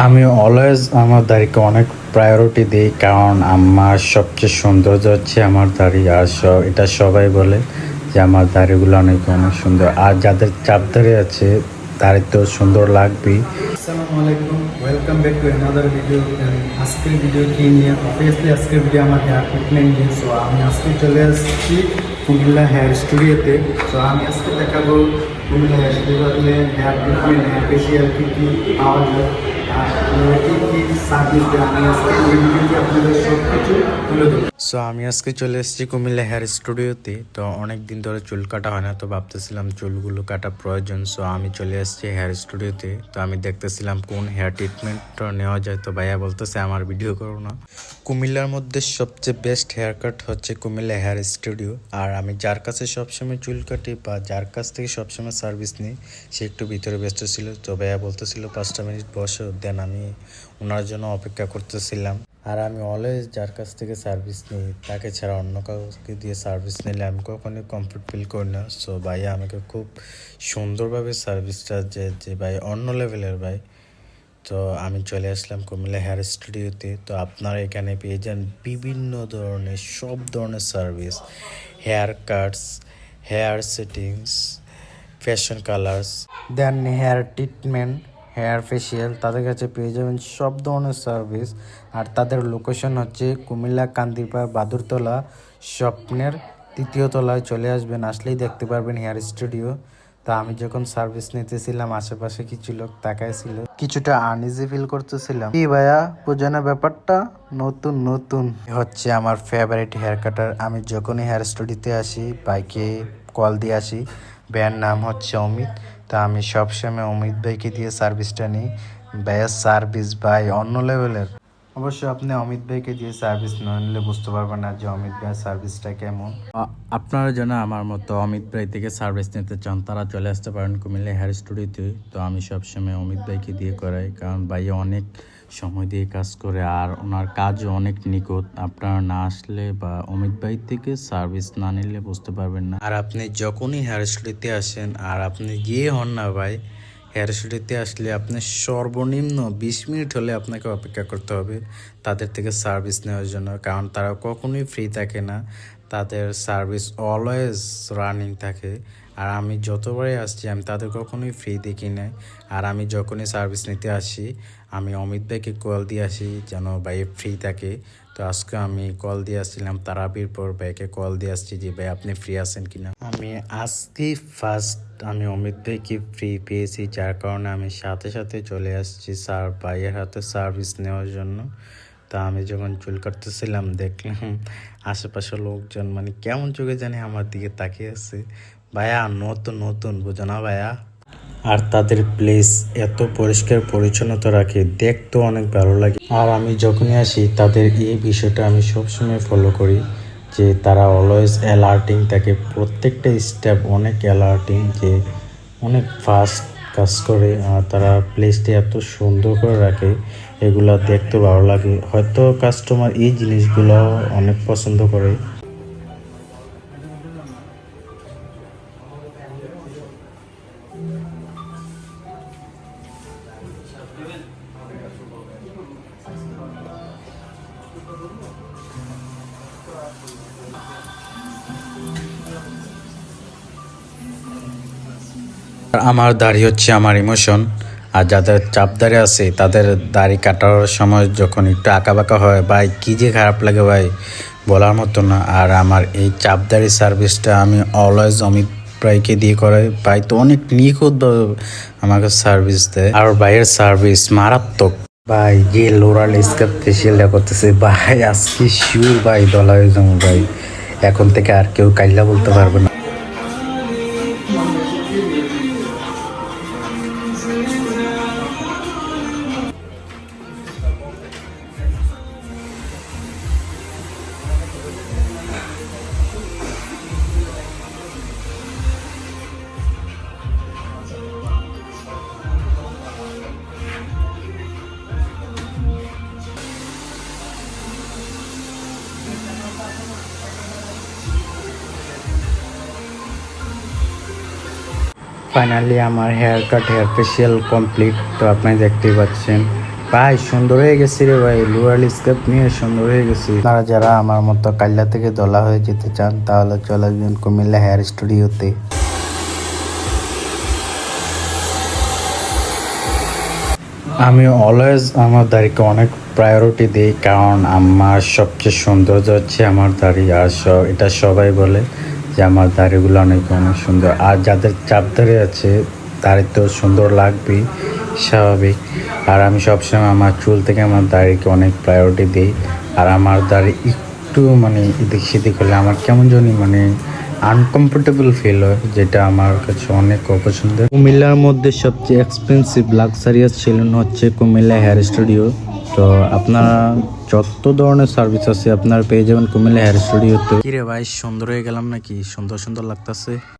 আমি অলওয়েজ আমার দাড়িকে অনেক প্রায়োরিটি দিই, কারণ আমার সবচেয়ে সৌন্দর্য হচ্ছে আমার দাড়ি। আর এটা সবাই বলে যে আমার দাড়িগুলো অনেক অনেক সুন্দর, আর যাদের চাপ দাড়ি আছে দাড়ি তো সুন্দর লাগবেই। আসসালামু আলাইকুম, welcome back to another video. আজকের ভিডিও কি নিয়ে? অবভিয়াসলি আজকের ভিডিও আমার হেয়ার ট্রিটমেন্ট নিয়ে। সো আমি আজকে চলে আসছি কুমিল্লা হেয়ার স্টুডিওতে। সো আমি আজকে দেখাবো কুমিল্লা হেয়ার স্টুডিওতে হেয়ার ট্রিটমেন্ট, হেয়ার ফেসিয়াল কী কী পাওয়া যায় আর কী কী সার্ভিস দেয়। আমি আজকে এই ভিডিওতে আপনাদের সব কিছু তুলে দেবো। সো আমি আজকে চলে এসেছি কুমিল্লা হেয়ার স্টুডিওতে। তো অনেক দিন ধরে চুল কাটা হয় না, তো ভাবতেছিলাম চুলগুলো কাটা প্রয়োজন। সো আমি চলে এসেছি হেয়ার স্টুডিওতে। তো আমি দেখতেছিলাম কোন হেয়ার ট্রিটমেন্টটা নেওয়া যায়। তো ভাইয়া বলতেছে আমার ভিডিও করো না। কুমিল্লার মধ্যে সবচেয়ে বেস্ট হেয়ার কাট হচ্ছে কুমিল্লা হেয়ার স্টুডিও। আর আমি যার কাছে সবসময় চুল কাটি বা যার কাছ থেকে সবসময় সার্ভিস নিই, সে একটু ভিতরে ব্যস্ত ছিল। তো ভাইয়া বলতেছিল 5টা মিনিট বসো, দেন আমি ওনার জন্য অপেক্ষা করতেছিলাম। আর আমি অলওয়েজ যার কাছ থেকে সার্ভিস নিই তাকে ছাড়া অন্য কাউকে দিয়ে সার্ভিস নিলে আমি কখনোই কমফর্ট ফিল করি না। সো ভাইয়া আমাকে খুব সুন্দরভাবে সার্ভিসটা যে ভাই অন্য লেভেলের ভাই। তো আমি চলে আসলাম কুমিল্লা হেয়ার স্টুডিওতে। তো আপনারা এখানে পেয়ে যান বিভিন্ন ধরনের সব ধরনের service, hair cuts, hair settings, fashion colours, then hair treatment, hair facial. তাদের কাছে পেয়ে যাবেন সব ধরনের সার্ভিস। আর তাদের লোকেশন হচ্ছে কুমিল্লা কান্দিরপাড় বাদুরতলা স্বপ্নের 3য় তলায় চলে আসবেন, আসলেই দেখতে পারবেন হেয়ার স্টুডিও। তা আমি যখন সার্ভিস নিতেছিলাম আশেপাশে কিছু লোক তাকাইছিল, কিছুটা আনইজি ফিল করতেছিলাম। কি ভাইয়া বোঝানো ব্যাপারটা? নতুন নতুন হচ্ছে আমার ফেভারিট হেয়ার কাটার। আমি যখনই হেয়ার স্টুডিওতে আসি বাইকে কল দিয়ে আসি। ভাইয়ের নাম হচ্ছে অমিত। তা আমি সবসময় অমিত ভাইকে দিয়ে সার্ভিসটা নিই। ভাইয়ের সার্ভিস ভাই অন্য লেভেলের। অবশ্য আপনি অমিত ভাইকে দিয়ে সার্ভিস না নিলে বুঝতে পারবেন না যে অমিত ভাইয়ের সার্ভিসটা কেমন। আপনারা যেন আমার মতো অমিত ভাই থেকে সার্ভিস নিতে চান, তারা চলে আসতে পারেন কুমিল্লা হেয়ার স্টুডিওতে। তো আমি সবসময় অমিত ভাইকে দিয়ে করাই, কারণ ভাইয়া অনেক সময় দিয়ে কাজ করে আর ওনার কাজও অনেক নিখুঁত। আপনারা না আসলে বা অমিত ভাই থেকে সার্ভিস না নিলে বুঝতে পারবেন না। আর আপনি যখনই হেয়ার স্টুডিওতে আসেন, আর আপনি গিয়ে হন না ভাই, হেয়ার স্টুডিওতে আসলে আপনি সর্বনিম্ন 20 মিনিট হলে আপনাকে অপেক্ষা করতে হবে তাদের থেকে সার্ভিস নেওয়ার জন্য, কারণ তারা কখনোই ফ্রি থাকে না। তাদের সার্ভিস অলওয়েজ রানিং থাকে। আর আমি যতবারই আসছি আমি তাদের কখনোই ফ্রি দেখি নাই। আর আমি যখনই সার্ভিস নিতে আসি আমি অমিত ভাইকে কল দিয়ে আসি যেন ভাই ফ্রি থাকে। তো আজকে আমি কল দিয়ে আসছিলাম, তারাবির পর ভাইকে কল দিয়ে আসছি যে ভাই আপনি ফ্রি আছেন কিনা। আমি আজকেই ফার্স্ট আমি অমিত ভাইকে ফ্রি পেয়েছি, যার কারণে আমি সাথে সাথে চলে আসছি ভাইয়ের হাতে সার্ভিস নেওয়ার জন্য। তা আমি যখন চুল কাটতেছিলাম দেখলাম আশেপাশের লোকজন মানে কেমন চোখে জানি আমার দিকে তাকিয়ে আছে। ভাইয়া নতুন নতুন বোঝো না ভাইয়া। আর তাদের প্লেস এত পরিষ্কার পরিচ্ছন্নতা রাখে, দেখতেও অনেক ভালো লাগে। আর আমি যখনই আসি তাদের এই বিষয়টা আমি সবসময় ফলো করি, যে তারা অলওয়েজ অ্যালার্টিং থাকে। প্রত্যেকটা স্টেপ অনেক অ্যালার্টিং, যে অনেক ফাস্ট কাজ করে। আর তারা প্লেসটি এত সুন্দর করে রাখে, এগুলো দেখতে ভালো লাগে। হয়তো কাস্টমার এই জিনিসগুলো অনেক পছন্দ করে। আমার দাড়ি হচ্ছে আমার ইমোশন। আর যাদের চাপ দাড়ি আছে তাদের দাড়ি কাটার সময় যখন একটু আঁকাবাঁকা হয় ভাই, কী যে খারাপ লাগে ভাই, বলার মতো না। আর আমার এই চাপ দাড়ি সার্ভিসটা আমি অলওয়েজ অমিত ভাইকে দিয়ে করাই। ভাই তো অনেক নিখুঁতভাবে আমাকে সার্ভিস দেয়, আর ভাইয়ের সার্ভিস মারাত্মক। ভাই যে লোরাল স্কাপ ফেসিয়ালটা করতেছে ভাই, আজকে শিওর ভাই দলা হয়ে যাবো ভাই। এখন থেকে আর কেউ কাইল্লা বলতে পারবে না। ফাইনালি আমার hair cut, hair facial complete. তো আপনি দেখতেই পাচ্ছেন ভাই সুন্দর হয়ে গেছি রে ভাই, লুয়াল স্কেপ নিয়ে সুন্দর হয়ে গেছি। আপনারা যারা আমার মতো কাল্লা থেকে দলা হয়ে যেতে চান তাহলে চলে আসবেন কুমিল্লা হেয়ার স্টুডিওতে। আমি অলওয়েজ আমার দাড়িকে অনেক প্রায়োরিটি দিই, কারণ আমার সবচেয়ে সৌন্দর্য হচ্ছে আমার দাড়ি। আর এটা সবাই বলে যে আমার দাড়িগুলো অনেক অনেক সুন্দর। আর যাদের চাপ দাড়ি আছে দাড়ি তো সুন্দর লাগবেই, স্বাভাবিক। আর আমি সবসময় আমার চুল থেকে আমার দাড়িকে অনেক প্রায়োরিটি দিই। আর আমার দাড়ি একটু মানে এদিক সেদিক হলে আমার কেমন জানি মানে আনকমফোর্টেবল ফিল হয়, যেটা আমার কাছে অনেক অপছন্দের। কুমিল্লার মধ্যে সবচেয়ে এক্সপেন্সিভ লাক্সারিয়াস সেলুন হচ্ছে কুমিল্লা হেয়ার স্টুডিও। তো আপনারা যত ধরনের সার্ভিস আছে আপনারা পেয়ে যাবেন কুমিল্লা হেয়ার স্টুডিওতে। কিরে ভাই সুন্দর হয়ে গেলাম নাকি? সুন্দর সুন্দর লাগতেছে।